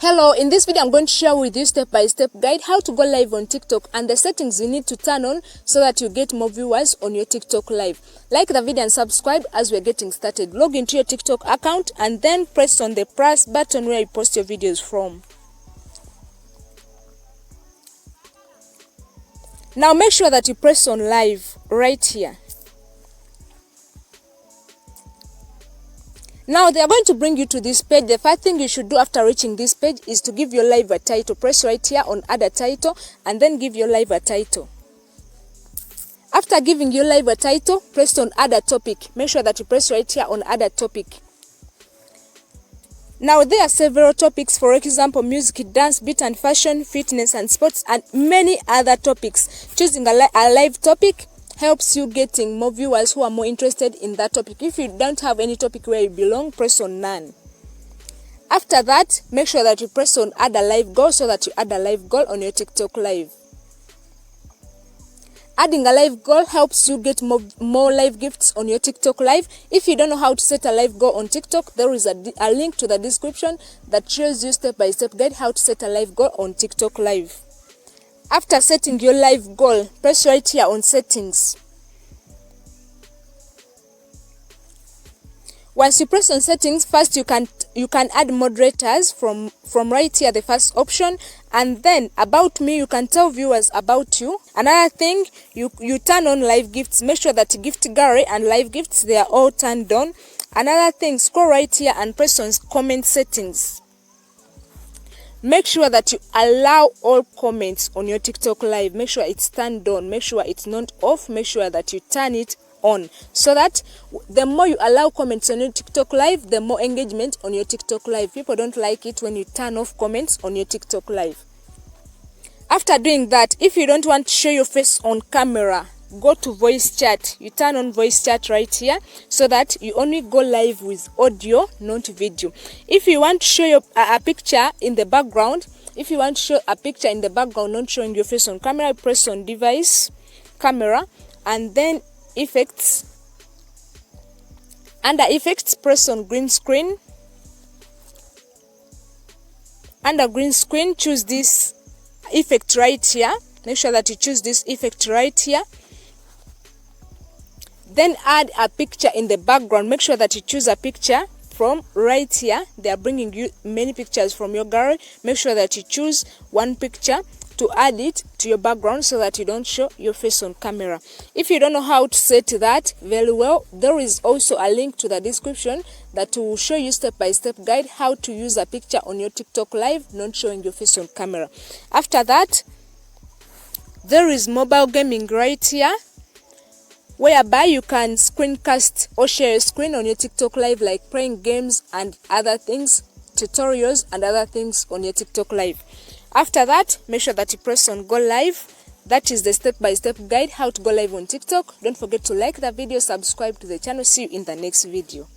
Hello, in this video I'm going to share with you step-by-step guide how to go live on TikTok and the settings you need to turn on so that you get more viewers on your TikTok live. Like the video and subscribe as we're getting started. Log into your TikTok account and then press on the plus button where you post your videos from. Now make sure that you press on live right here. Now they are going to bring you to this page. The first thing you should do after reaching this page is to give your live a title. Press right here on add a title and then give your live a title. After giving your live a title, press on add a topic. Make sure that you press right here on add a topic. Now there are several topics, for example, music, dance, beat and fashion, fitness and sports, and many other topics. Choosing a live topic helps you getting more viewers who are more interested in that topic. If you don't have any topic where you belong, press on none. After that, make sure that you press on add a live goal so that you add a live goal on your TikTok live. Adding a live goal helps you get more live gifts on your TikTok live. If you don't know how to set a live goal on TikTok, there is a link to the description that shows you step-by-step guide how to set a live goal on TikTok live. After setting your live goal, press right here on settings. Once you press on settings, first you can add moderators from right here, the first option, and then about me, you can tell viewers about you. Another thing, you turn on live gifts. Make sure that gift gallery and live gifts, they are all turned on. Another thing, scroll right here and press on comment settings. Make sure that you allow all comments on your TikTok live. Make sure it's turned on. Make sure it's not off. Make sure that you turn it on, so that the more you allow comments on your TikTok live, the more engagement on your TikTok live. People don't like it when you turn off comments on your TikTok live. After doing that, if you don't want to show your face on camera, go to voice chat. You turn on voice chat right here so that you only go live with audio, not video. If you want to show a picture in the background, not showing your face on camera, press on device, camera, and then effects. Under effects, press on green screen. Under green screen, choose this effect right here. Make sure that you choose this effect right here. Then add a picture in the background. Make sure that you choose a picture from right here. They are bringing you many pictures from your gallery. Make sure that you choose one picture to add it to your background so that you don't show your face on camera. If you don't know how to set that very well, there is also a link to the description that will show you step-by-step guide how to use a picture on your TikTok live, not showing your face on camera. After that, there is mobile gaming right here, whereby you can screencast or share a screen on your TikTok live, like playing games and other things, tutorials and other things on your TikTok live. After that, make sure that you press on go live. That is the step-by-step guide how to go live on TikTok. Don't forget to like the video, subscribe to the channel. See you in the next video.